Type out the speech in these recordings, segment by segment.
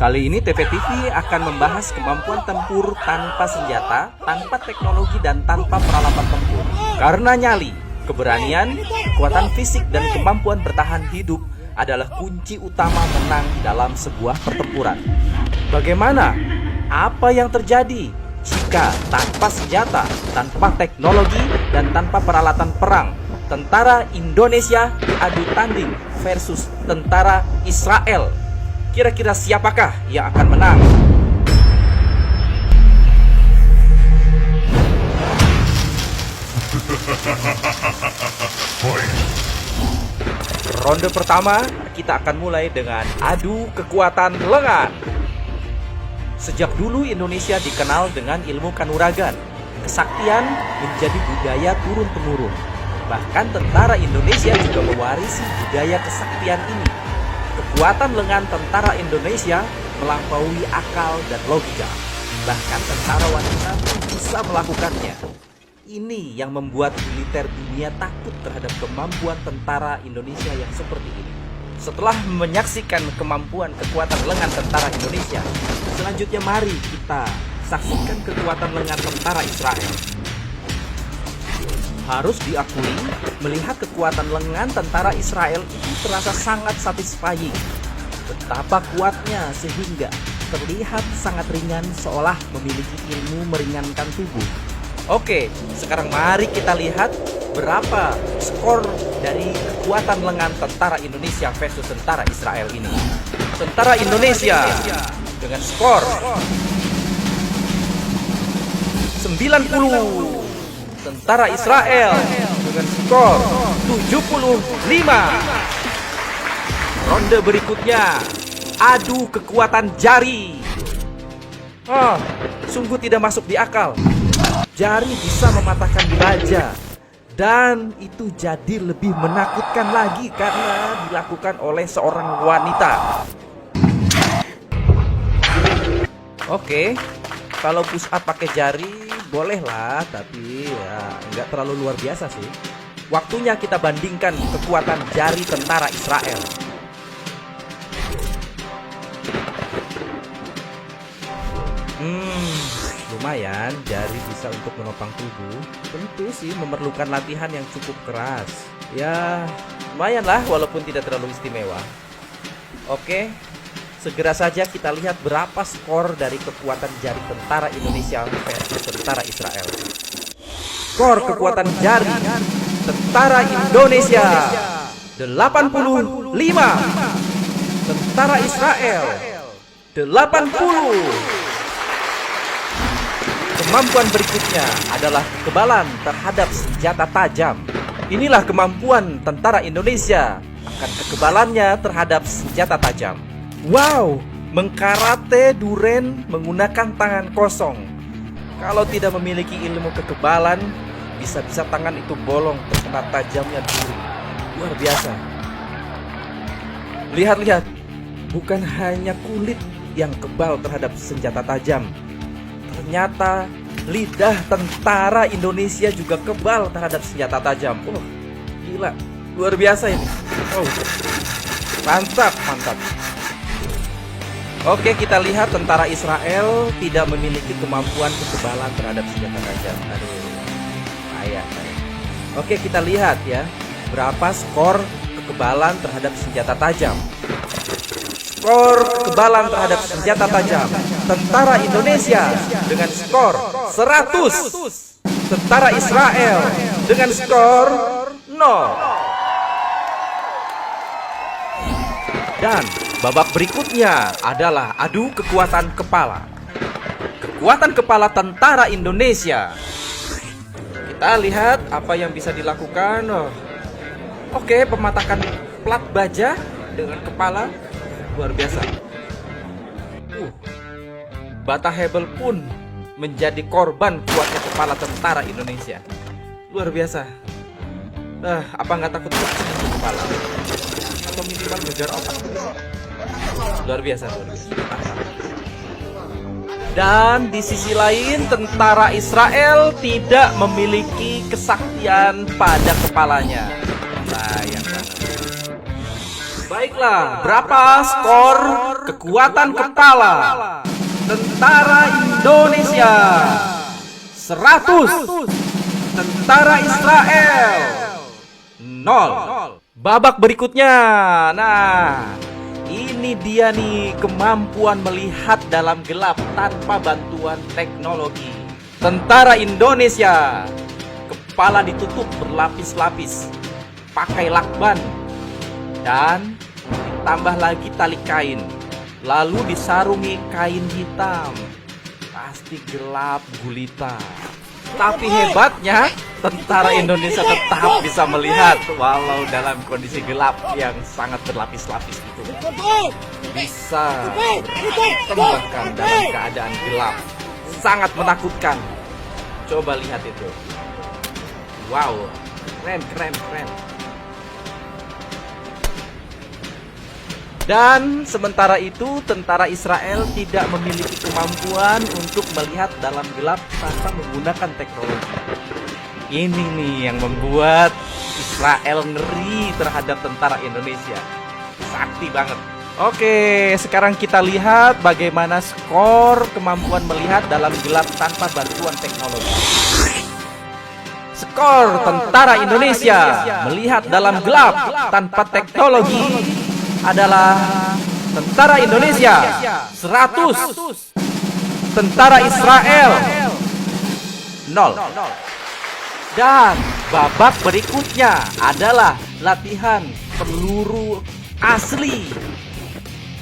Kali ini TVTV akan membahas kemampuan tempur tanpa senjata, tanpa teknologi, dan tanpa peralatan tempur. Karena nyali, keberanian, kekuatan fisik, dan kemampuan bertahan hidup adalah kunci utama menang dalam sebuah pertempuran. Bagaimana? Apa yang terjadi jika tanpa senjata, tanpa teknologi, dan tanpa peralatan perang, tentara Indonesia diadu tanding versus tentara Israel? Kira-kira siapakah yang akan menang? Ronde pertama, kita akan mulai dengan adu kekuatan lengan. Sejak dulu Indonesia dikenal dengan ilmu kanuragan. Kesaktian menjadi budaya turun-temurun. Bahkan tentara Indonesia juga mewarisi budaya kesaktian ini. Kekuatan lengan tentara Indonesia melampaui akal dan logika. Bahkan tentara wanita pun bisa melakukannya. Ini yang membuat militer dunia takut terhadap kemampuan tentara Indonesia yang seperti ini. Setelah menyaksikan kemampuan kekuatan lengan tentara Indonesia, selanjutnya mari kita saksikan kekuatan lengan tentara Israel. Harus diakui, melihat kekuatan lengan tentara Israel itu terasa sangat satisfying. Betapa kuatnya sehingga terlihat sangat ringan, seolah memiliki ilmu meringankan tubuh. Oke, sekarang mari kita lihat berapa skor dari kekuatan lengan tentara Indonesia versus tentara Israel ini. Tentara Indonesia dengan skor 90. Tentara Israel dengan skor 75. Ronde berikutnya, adu kekuatan jari. Sungguh tidak masuk di akal. Jari bisa mematahkan baja. Dan itu jadi lebih menakutkan lagi karena dilakukan oleh seorang wanita. Oke, kalau push up pakai jari bolehlah, tapi ya nggak terlalu luar biasa sih. Waktunya kita bandingkan kekuatan jari tentara Israel. Lumayan, jari bisa untuk menopang tubuh. Tentu sih memerlukan latihan yang cukup keras. Ya, lumayan lah walaupun tidak terlalu istimewa. Oke, segera saja kita lihat berapa skor dari kekuatan jari tentara Indonesia versus tentara Israel. Skor kekuatan jari tentara Indonesia 85. Tentara Israel 80. Kemampuan berikutnya adalah kekebalan terhadap senjata tajam. Inilah kemampuan tentara Indonesia akan kekebalannya terhadap senjata tajam. Wow, mengkarate duren menggunakan tangan kosong. Kalau tidak memiliki ilmu kekebalan, bisa-bisa tangan itu bolong terkena tajamnya duri. Luar biasa. Lihat-lihat, bukan hanya kulit yang kebal terhadap senjata tajam. Ternyata lidah tentara Indonesia juga kebal terhadap senjata tajam. Gila, luar biasa ini. Mantap. Oke, kita lihat tentara Israel tidak memiliki kemampuan kekebalan terhadap senjata tajam. Oke, kita lihat ya, berapa skor kekebalan terhadap senjata tajam. Skor kekebalan terhadap senjata tajam tentara Indonesia dengan skor 100. Tentara Israel dengan skor 0. Dan babak berikutnya adalah adu kekuatan kepala. Kekuatan kepala tentara Indonesia. Kita lihat apa yang bisa dilakukan. Oke, pematakan plat baja dengan kepala. Luar biasa. Bata Hebel pun menjadi korban kuatnya kepala tentara Indonesia. Luar biasa. Apa nggak takut pecah itu kepala? Atau minimal ngejar otak? Luar biasa. Dan di sisi lain, tentara Israel tidak memiliki kesaktian pada kepalanya. Sayang banget. Baiklah, berapa skor kekuatan kepala tentara Indonesia? 100. Tentara Israel 0. Babak berikutnya. Nah, ini dia nih kemampuan melihat dalam gelap tanpa bantuan teknologi. Tentara Indonesia, kepala ditutup berlapis-lapis, pakai lakban, dan ditambah lagi tali kain, lalu disarungi kain hitam. Pasti gelap gulita. Tapi hebatnya, tentara Indonesia tetap bisa melihat walau dalam kondisi gelap yang sangat berlapis-lapis itu. Bisa bahkan dalam keadaan gelap. Sangat menakutkan. Coba lihat itu. Wow, keren. Dan sementara itu, tentara Israel tidak memiliki kemampuan untuk melihat dalam gelap tanpa menggunakan teknologi. Ini nih yang membuat Israel ngeri terhadap tentara Indonesia. Sakti banget. Oke, sekarang kita lihat bagaimana skor kemampuan melihat dalam gelap tanpa bantuan teknologi. Skor tentara Indonesia melihat dalam gelap tanpa teknologi adalah tentara Indonesia 100, tentara Israel 0. Dan babak berikutnya adalah latihan peluru asli.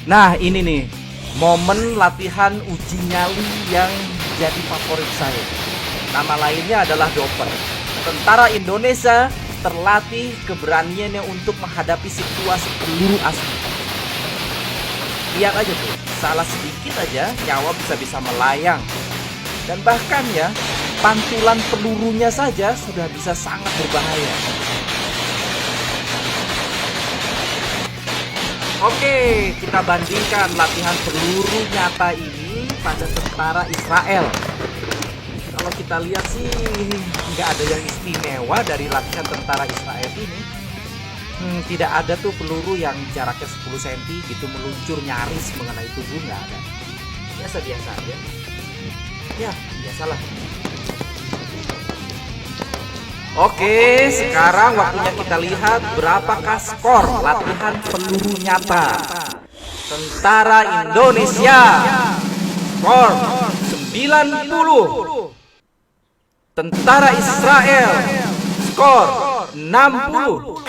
Nah, ini nih momen latihan uji nyali yang jadi favorit saya. Nama lainnya adalah Doper. Tentara Indonesia terlatih keberaniannya untuk menghadapi situasi peluru asli. Lihat aja tuh, salah sedikit aja nyawa bisa melayang. Dan bahkan ya, pantulan pelurunya saja sudah bisa sangat berbahaya. Oke, kita bandingkan latihan peluru nyata ini pada tentara Israel. Kalau kita lihat sih nggak ada yang istimewa dari latihan tentara Israel ini. Tidak ada tuh peluru yang jaraknya 10 cm gitu meluncur nyaris mengenai tubuh, nggak ada. Biasa-biasa aja. Ya, biasalah. Oke, sekarang waktunya kita lihat berapakah skor latihan peluru nyata tentara Indonesia. Skor 90. Tentara Israel skor 60.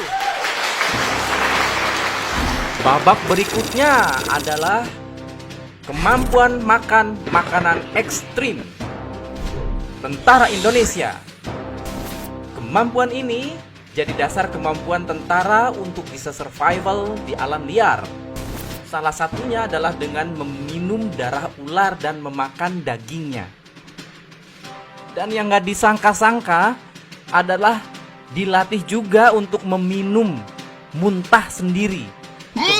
Babak berikutnya adalah kemampuan makan makanan ekstrim tentara Indonesia. Kemampuan ini jadi dasar kemampuan tentara untuk bisa survival di alam liar. Salah satunya adalah dengan meminum darah ular dan memakan dagingnya. Dan yang gak disangka-sangka adalah dilatih juga untuk meminum muntah sendiri.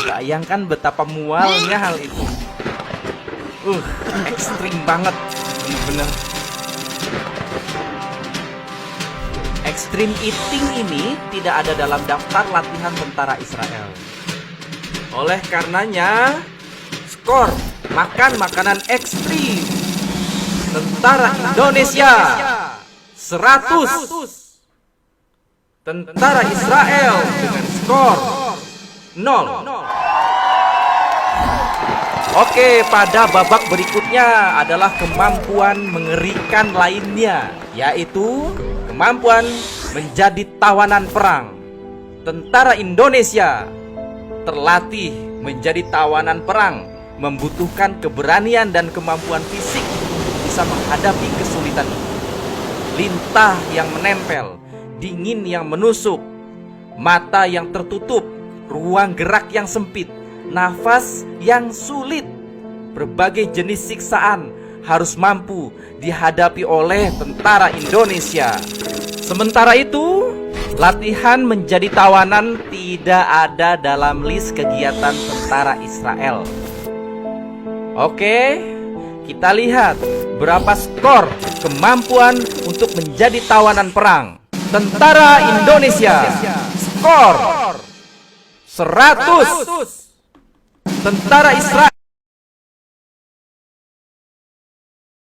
Bayangkan betapa mualnya hal itu. Ekstrim banget, bener-bener. Extreme eating ini tidak ada dalam daftar latihan tentara Israel. Oleh karenanya, skor makan makanan ekstrim tentara Indonesia 100. Tentara Israel dengan skor 0. Oke, pada babak berikutnya adalah kemampuan mengerikan lainnya, yaitu kemampuan menjadi tawanan perang. Tentara Indonesia terlatih menjadi tawanan perang, membutuhkan keberanian dan kemampuan fisik bisa menghadapi kesulitan ini. Lintah yang menempel, dingin yang menusuk, mata yang tertutup, ruang gerak yang sempit, nafas yang sulit. Berbagai jenis siksaan harus mampu dihadapi oleh tentara Indonesia. Sementara itu, latihan menjadi tawanan tidak ada dalam list kegiatan tentara Israel. Oke, kita lihat berapa skor kemampuan untuk menjadi tawanan perang tentara Indonesia. Skor 100. Tentara Israel